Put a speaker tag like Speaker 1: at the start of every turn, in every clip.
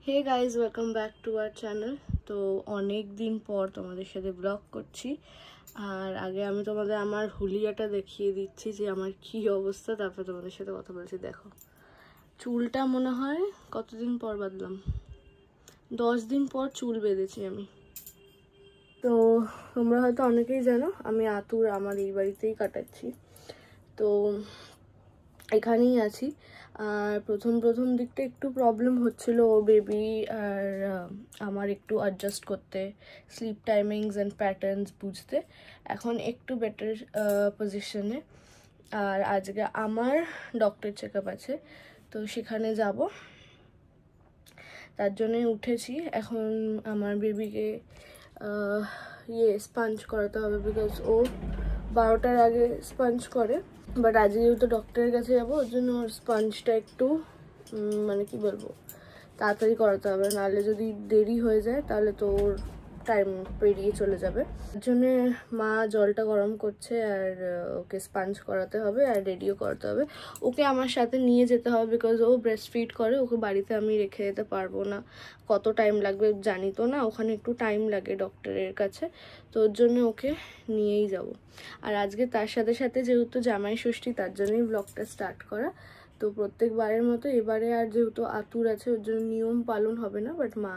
Speaker 1: Hey guys, welcome back to our channel. তো অনেক দিন পর তোমাদের সাথে ব্লগ করছি। আর আগে আমি তোমাদের আমার হুলিয়াটা দেখিয়ে দিচ্ছি যে আমার কি অবস্থা, তারপর তোমাদের সাথে কথা বলছি। দেখো, চুলটা মনে হয় কতদিন পর বাঁধলাম, 10 দিন পর চুল বেঁধেছি আমি। তো তোমরা হয়তো অনেকেই জানো আমি আতুর আমার এই বাড়িতেই কাটাচ্ছি, তো এখানেই আছি। আর প্রথম দিকটা একটু প্রবলেম হচ্ছিল ও বেবি আর আমার একটু অ্যাডজাস্ট করতে, স্লিপ টাইমিংস অ্যান্ড প্যাটার্নস বুঝতে। এখন একটু বেটার পজিশনে। আর আজকে আমার ডক্টর চেক আপ আছে, তো সেখানে যাব, তার জন্যই উঠেছি। এখন আমার বেবিকে স্পাঞ্জ করাতে হবে, বিকজ ও 12টার আগে স্পাঞ্জ করে। বাট আজকে যেহেতু ডক্টরের কাছে যাবো, ওর জন্য ওর স্পাঞ্জটা একটু মানে কি বলবো, তাড়াতাড়ি করাতে হবে, নাহলে যদি দেরি হয়ে যায় তাহলে তো ওর টাইম পেরিয়ে চলে যাবে। তার জন্যে মা জলটা গরম করছে আর ওকে স্পাঞ্জ করাতে হবে আর রেডিও করাতে হবে। ওকে আমার সাথে নিয়ে যেতে হবে, বিকজ ও ব্রেস্ট ফিড করে, ওকে বাড়িতে আমি রেখে যেতে পারবো না। কত টাইম লাগবে জানি তো না, ওখানে একটু টাইম লাগে ডক্টরের কাছে, তো ওর জন্য ওকে নিয়েই যাব। আর আজকে তার সাথে সাথে যেহেতু জামাই ষষ্ঠী, তার জন্যই ব্লগটা স্টার্ট করা। তো প্রত্যেকবারের মতো এবারে আর যেহেতু আতুর আছে, ওর জন্য নিয়ম পালন হবে না, বাট মা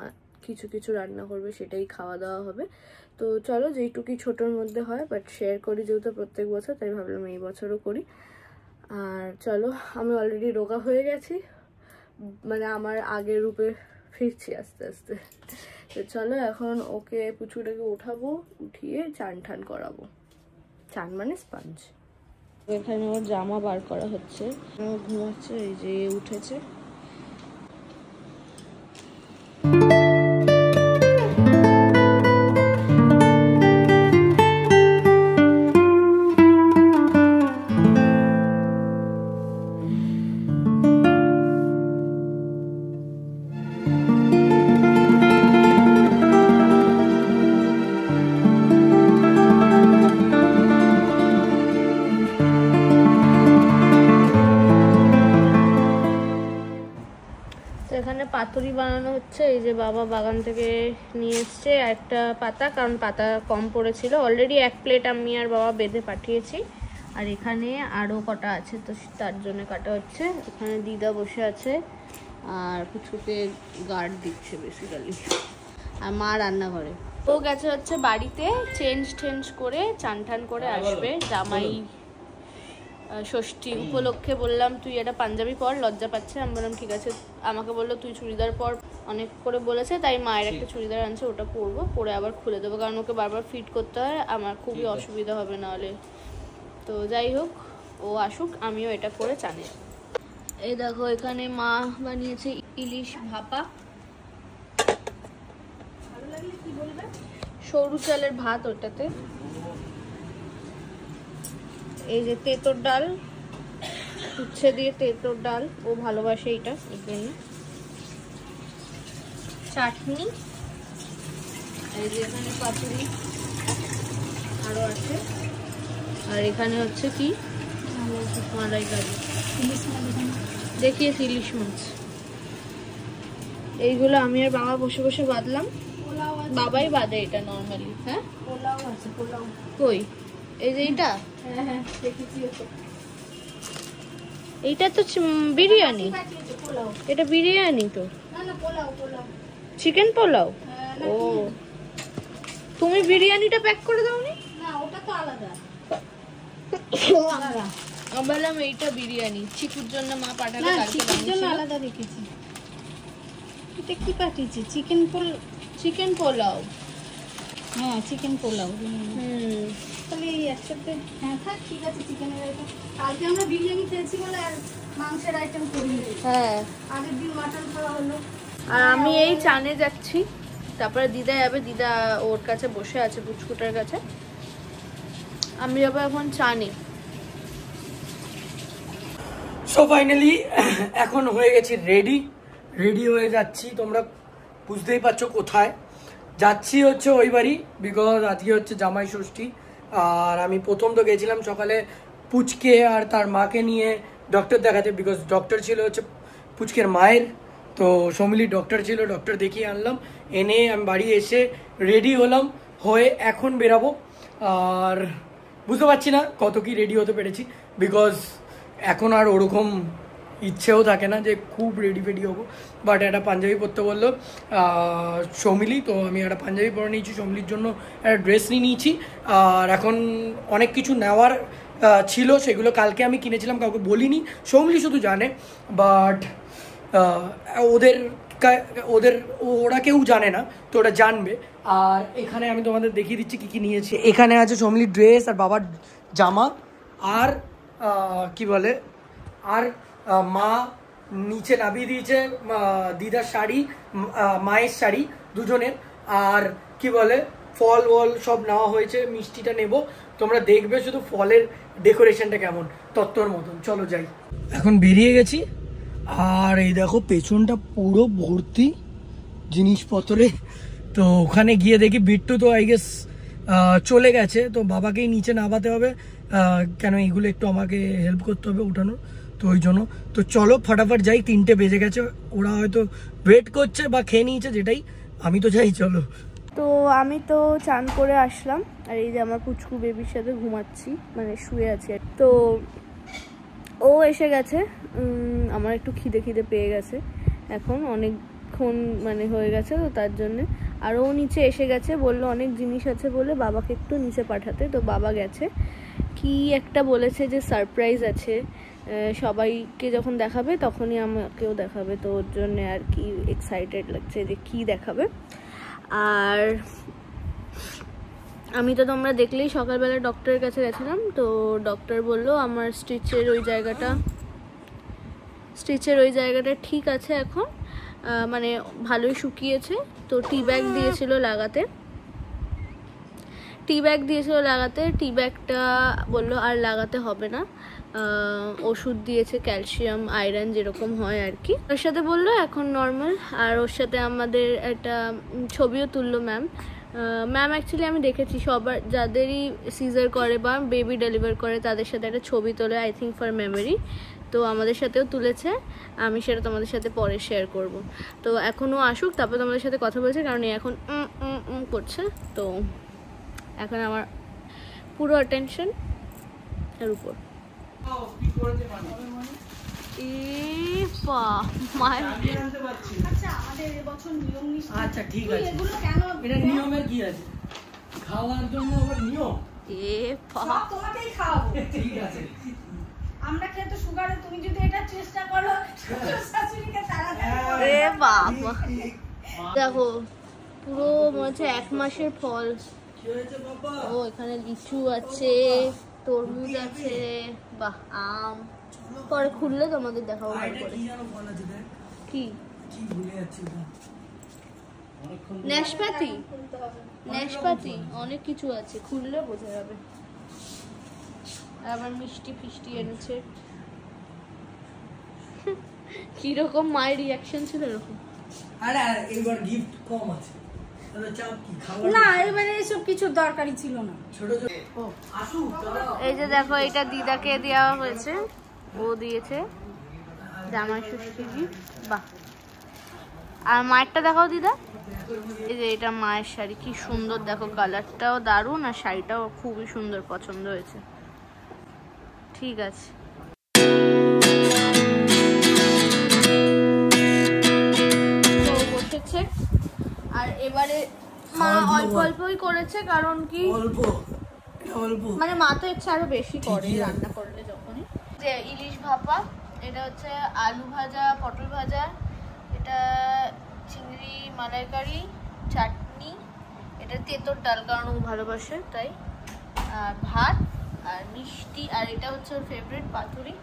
Speaker 1: কিছু কিছু রান্না করবে, সেটাই খাওয়া দাওয়া হবে। তো চলো, যেইটুকুই ছোটোর মধ্যে হয় বাট শেয়ার করি, যেহেতু প্রত্যেক বছর, তাই ভাবলাম এই বছরও করি। আর চলো, আমি অলরেডি রোগা হয়ে গেছি, মানে আমার আগের রূপে ফিরছি আস্তে আস্তে। তো চলো, এখন ওকে পুচুটাকে উঠাবো, উঠিয়ে চান ঠান করাবো। চান মানে স্পঞ্জ। এখানে ওর জামা বার করা হচ্ছে, ও ঘুমাচ্ছে, এই যে উঠেছে। এখানে পাতুরি বানানো হচ্ছে, এই যে বাবা বাগান থেকে নিয়ে এসছে একটা পাতা, কারণ পাতা কম পড়েছিল। অলরেডি 1 প্লেট আমি আর বাবা বেঁধে পাঠিয়েছি, আর এখানে আরও কটা আছে, তো তার জন্য কাটা হচ্ছে। এখানে দিদা বসে আছে আর কিছুকে গার্ড দিচ্ছে বেসিক্যালি, আর মা রান্নাঘরে। ও গেছে হচ্ছে বাড়িতে, চেঞ্জ করে চান টান করে আসবে। জামাই ষষ্ঠী উপলক্ষে বললাম তুই একটা পাঞ্জাবি পর, লজ্জা পাচ্ছে। আমি বললাম ঠিক আছে। আমাকে বললো তুই চুড়িদার পর, অনেক করে বলেছে, তাই মায়ের একটা চুড়িদার আনছে, ওটা পরবো, পরে আবার খুলে দেবো, কারণ ওকে বারবার ফিট করতে হয়, আমার খুবই অসুবিধা হবে নাহলে। তো যাই হোক, ও আসুক, আমিও এটা করে চানে। এই দেখো, এখানে মা বানিয়েছে ইলিশ ভাপা, ভালো লাগলে কি বলবে, সরু চালের ভাত ওটাতে। এই যে তেঁতোর ডাল, উচ্ছে দিয়ে তেঁতোর ডাল, ও ভালোবাসে এইটা, এর জন্য। চাটনি, এই যে এখানে পাতুরি আরো আছে, আর এখানে হচ্ছে কি মালাইকারি, দেখিয়েছি ইলিশ মাছ। এইগুলো আমি আর বাবা বসে বসে বাঁধলাম, বাবাই বাঁধে এটা নর্মালি। হ্যাঁ, পোলাও আছে, পোলাও কই? এই যে এইটা, হ্যাঁ দেখেছি। এইটা তো বিরিয়ানি, এটা বিরিয়ানি তো, চিকেন পোলাও। ও, তুমি বিরিয়ানিটা প্যাক করে দাওনি? না, ওটা তো আলাদা। আমি বললাম এইটা বিরিয়ানি, চিকুর জন্য মা পাঠালো, চিকুর জন্য আলাদা রেখেছি। এটা কি পাঠিয়েছে? চিকেন পোলাও। হ্যাঁ, চিকেন পোলাও। তাহলে এই একসাথে, হ্যাঁ থাক, ঠিক আছে। চিকেনের আইটেম কালকে আমরা বিরিয়ানি খেয়েছি বলে আর মাংসের আইটেম করিনি। হ্যাঁ, আগের দিন মাটন খাওয়া হলো। আর আমি এই চানে যাচ্ছি, তারপরে দিদা যাবে, দিদা ওর কাছে বসে আছে পুচকুটার কাছে, আমি যাবো এখন চানে।
Speaker 2: সো ফাইনালি এখন হয়ে গেছি রেডি হয়ে যাচ্ছি। তোমরা বুঝতেই পারছো কোথায় যাচ্ছি, হচ্ছে ওই বাড়ি, বিকজ আজকে হচ্ছে জামাই ষষ্ঠী। আর আমি প্রথম তো গেছিলাম সকালে পুচকে আর তার মাকে নিয়ে ডক্টর দেখাতে, বিকজ ডক্টর ছিল হচ্ছে পুচকের মায়ের, তো সৌমিলির ডক্টর ছিল, ডক্টর দেখিয়ে আনলাম, এনে আমি বাড়ি এসে রেডি হলাম, হয়ে এখন বেরাবো। আর বুঝতে পারছি না কত কি রেডি হতে পেরেছি, বিকজ এখন আর ওরকম ইচ্ছেও থাকে না যে খুব রেডি ফেডি হবো। বাট একটা পাঞ্জাবি পরতে বললো সৌমিলি, তো আমি একটা পাঞ্জাবি পরে নিয়েছি, সৌমিলির জন্য একটা ড্রেস নিয়ে নিয়েছি। আর এখন অনেক কিছু নেওয়ার ছিল, সেগুলো কালকে আমি কিনেছিলাম, কাউকে বলিনি, সৌমিলি শুধু জানে। বাট ওরা কেউ জানে না, তো ওরা জানবে। আর এখানে আমি তোমাদের দেখিয়ে দিচ্ছি কী কী নিয়েছি। এখানে আছে সৌমিলির ড্রেস আর বাবার জামা, আর কি বলে, আর মা নিচে নামিয়ে দিয়েছে দিদার শাড়ি, মায়ের শাড়ি দুজনের। আর কি বলে, ফল ওল সব নেওয়া হয়েছে, মিষ্টিটা নেব, তোমরা দেখবে শুধু ফলের ডেকোরেশনটা কেমন, তত্ত্বর মতন। চলো যাই, এখন বেরিয়ে গেছি। আর এই দেখো পেছনটা পুরো ভর্তি জিনিসপত্রে। তো ওখানে গিয়ে দেখি বিট্টু তো আই গেস চলে গেছে, তো বাবাকেই নিচে নামাতে হবে, কেন এইগুলো একটু আমাকে হেল্প করতে হবে উঠানো, তো ওই জন্য। তো চলো ফটাফট যাই, 3টে বেজে গেছে, ওরা হয়তো ওয়েট করছে বা খেয়ে নিয়েছে, যেটাই, আমি তো যাই, চলো।
Speaker 1: তো আমি তো চান করে আসলাম, আর এই যে আমার পুচকু বেবির সাথে ঘুমাচ্ছি, মানে শুয়ে আছে। তো ও এসে গেছে, আমার একটু খিদে পেয়ে গেছে, এখন অনেকক্ষণ মানে হয়ে গেছে, তো তার জন্যে। আর ও নিচে এসে গেছে, বললো অনেক জিনিস আছে বলে বাবাকে একটু নিচে পাঠাতে, তো বাবা গেছে। কি একটা বলেছে যে সারপ্রাইজ আছে, সবাইকে যখন দেখাবে তখনই আমাকেও দেখাবে, তো ওর জন্য আর কি এক্সাইটেড লাগছে যে কি দেখাবে। আর আমি তো তোমরা দেখলেই সকালবেলা ডক্টরের কাছে গেছিলাম, তো ডক্টর বললো আমার স্টিচের ওই জায়গাটা ঠিক আছে এখন, মানে ভালোই শুকিয়েছে। তো টি ব্যাগ দিয়েছিল লাগাতে, টি ব্যাগটা বললো আর লাগাতে হবে না, ওষুধ দিয়েছে ক্যালসিয়াম আয়রন যেরকম হয় আর কি, ওর সাথে বললো এখন নর্মাল। আর ওর সাথে আমাদের একটা ছবিও তুললো ম্যাম অ্যাকচুয়ালি আমি দেখেছি সবার যাদেরই সিজার করে বা বেবি ডেলিভার করে তাদের সাথে একটা ছবি তোলে, আই থিঙ্ক ফর মেমোরি। তো আমাদের সাথেও তুলেছে, আমি সেটা তোমাদের সাথে পরে শেয়ার করব। তো এখনও আসুক, তারপর তোমাদের সাথে কথা বলছে, কারণ এখন করছে। তো এখন আমার পুরো অ্যাটেনশন এর উপর।
Speaker 2: আচ্ছা ঠিক আছে, এটা নিয়মের কি আছে, খাওয়ার জন্য আবার নিয়ম।
Speaker 3: তোমাকেই খাওয়াবো,
Speaker 2: ঠিক আছে,
Speaker 3: আমরা খেয়ে তো সুগারে, তুমি যদি এটা চেষ্টা করো শাশুড়িকে তাড়াতাড়ি।
Speaker 1: এ বাবা দেখো পুরো মনে হচ্ছে 1 মাসের ফল। ও এখানে লিচু আছে, তরমুজ আছে, বাহ আম। পরে খুললে তোমাদের দেখাবো ভালো করে। কি নাশপাতি অনেক কিছু আছে, খুললে বোঝা যাবে। আবার মিষ্টি ফিষ্টি এনেছে, কিরকম মায়ের রিয়াকশন ছিল এরকম।
Speaker 2: আরে এইবার গিফট কম আছে,
Speaker 3: না এবারে এসব কিছু দরকারই ছিল না।
Speaker 1: এই যে দেখো এটা দিদাকে দেওয়া হয়েছে, ও দিয়েছে জামাই ষষ্ঠী গিফট। বাহ, আর মায়েরটা দেখাও দিদা। এই যে এটা মায়ের শাড়ি, কি সুন্দর দেখো, কালারটাও দারুণ আর শাড়িটাও খুবই সুন্দর, পছন্দ হয়েছে। ঠিক আছে, তো বসেছে। আর এবারে মা অল্পই করেছে, কারণ কি মানে মা তো ইচ্ছা আরো বেশি করে রান্না করলে যখনই। যে ইলিশ ভাপা, এটা হচ্ছে আলু ভাজা, পটল ভাজা, এটা চিংড়ি মালাইকারি, চাটনি, এটা তেঁতোর ডাল কারণ ও ভালোবাসে তাই, আর ভাত আর মিষ্টি, আর এটা হচ্ছে ওর ফেভারিট পাতুরি,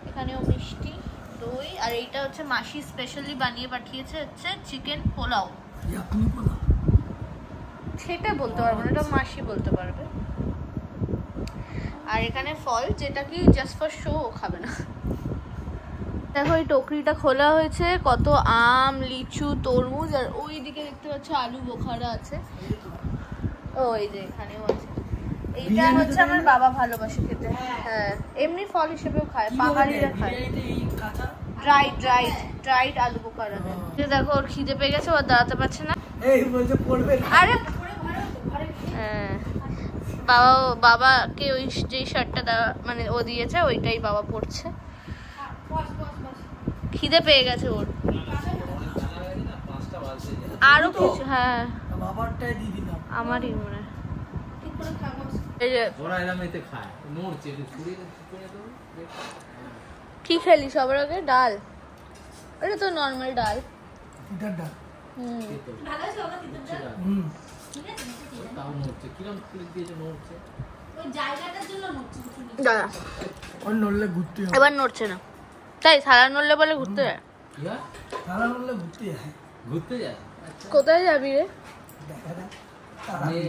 Speaker 1: এখানেও মিষ্টি, দই। আর এইটা হচ্ছে মাসি স্পেশালি বানিয়ে পাঠিয়েছে, হচ্ছে চিকেন পোলাও। সেটা বলতে পারবো না, এটা মাসি বলতে পারবে। আর এখানে ফল, যেটা কি জাস্ট ফর শো, খাবে না। দেখো এই টকরিটা খোলা হয়েছে, কত আম, লিচু, তরমুজ, আর ওই দিকে দেখতে পাচ্ছ আলু বোখারা আছে। ও এই যে এখানেও আছে। এইটা হচ্ছে আমার বাবা ভালোবাসে খেতে, হ্যাঁ এমনি ফল হিসেবেও খায়, পাহাড়িরা খায়। ড্রাইড আলু বোখারা যে দেখো ওর খিদে পেয়ে গেছে, ওর দাঁড়াতে পারছে না।
Speaker 2: এই বলছে পড়বে না।
Speaker 1: আরে হ্যাঁ, বাবাকে ওই যেই শার্টটা দেওয়া মানে ও দিয়েছে ওইটাই বাবা পরছে। খিদে পেয়ে গেছে ওর আরো কিছু। হ্যাঁ
Speaker 2: বাবারটাই দিয়ে দিলাম।
Speaker 1: আমারই মনে এই যে কি খেলি সবার আগে? ডাল। এটা তো নর্মাল ডাল। দাদা এবার নড়ছে না, তাই সারা নড়লে বলে ঘুরতে যায়। কোথায় যাবি রে?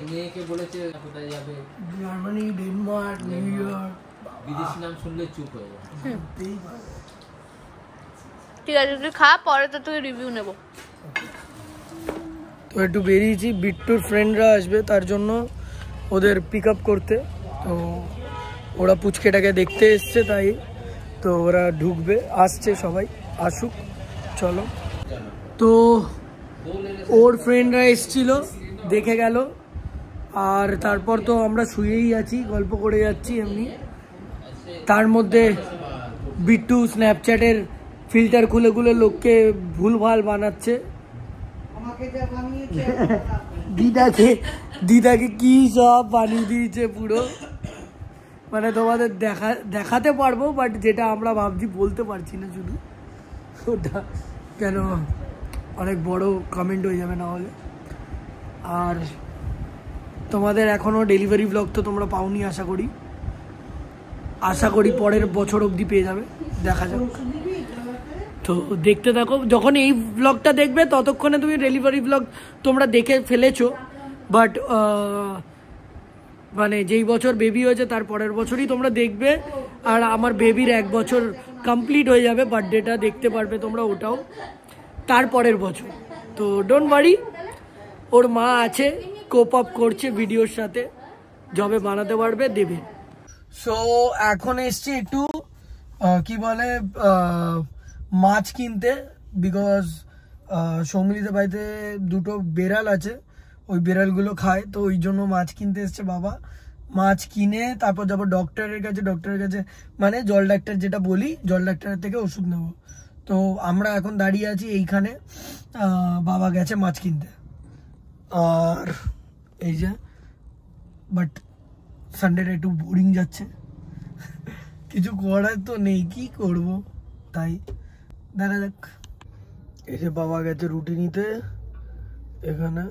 Speaker 4: মেয়েকে বলেছে কোথায় যাবে,
Speaker 2: জার্মানি, ডেনমার্ক, নিউ ইয়র্ক।
Speaker 4: বিদেশি নাম শুনলে চুপ হয়ে যায়।
Speaker 1: ঠিক আছে তুই খা, পরে তো তুই রিভিউ নেব।
Speaker 2: তো একটু বেরিয়েছি, বিট্টুর ফ্রেন্ডরা আসবে তার জন্য ওদের পিক আপ করতে। তো ওরা পুচকেটাকে দেখতে এসছে, তাই তো ওরা ঢুকবে, আসছে সবাই, আসুক চলো। তো ওর ফ্রেন্ডরা এসছিল, দেখে গেল, আর তারপর তো আমরা শুয়েই আছি, গল্প করে যাচ্ছি এমনি। তার মধ্যে বিট্টু স্ন্যাপচ্যাটের ফিল্টার খুলে খুলে লোককে ভুলভাল বানাচ্ছে। দিদাকে কি সব বানিয়ে দিয়েছে পুরো, মানে তোমাদের দেখাতে পারবো, বাট যেটা আমরা ভাবছি বলতে পারছি না শুধু, ওটা কেন অনেক বড় কমেন্ট হয়ে যাবে না হলে। আর তোমাদের এখনও ডেলিভারি ব্লগ তো তোমরা পাওনি, আশা করি পরের বছর অবধি পেয়ে যাবে, দেখা যাক। তো দেখতে থাকো, যখন এই ব্লগটা দেখবে ততক্ষণে তুমি ডেলিভারি ব্লগ তোমরা দেখে ফেলেছো, বাট মানে যেই বছর বেবি হয়েছে তার পরের বছরই তোমরা দেখবে। আর আমার বেবির 1 বছর কমপ্লিট হয়ে যাবে, বার্থডেটা দেখতে পারবে তোমরা, ওটাও তারপরের বছর। তো ডোন্ট ওয়ারি, ওর মা আছে, কোপ আপ করছে ভিডিওর সাথে, যবে বানাতে পারবে দেবে। সো এখন এসছি একটু কি বলে মাছ কিনতে, বিকজ সৌমিলিতে বাড়িতে 2টো বেড়াল আছে, ওই বেড়ালগুলো খায়, তো ওই জন্য মাছ কিনতে এসছে বাবা। মাছ কিনে তারপর যাবো ডক্টরের কাছে মানে জল ডাক্তার যেটা বলি, জল ডাক্তারের থেকে ওষুধ নেব। তো আমরা এখন দাঁড়িয়ে আছি এইখানে, বাবা গেছে মাছ কিনতে। আর এই যে, বাট সানডেটা একটু বোরিং যাচ্ছে, কিছু করার তো নেই, কি করব, তাই দেখা যাক। এই যে বাবা গেছে রুটি নিতে এখানে।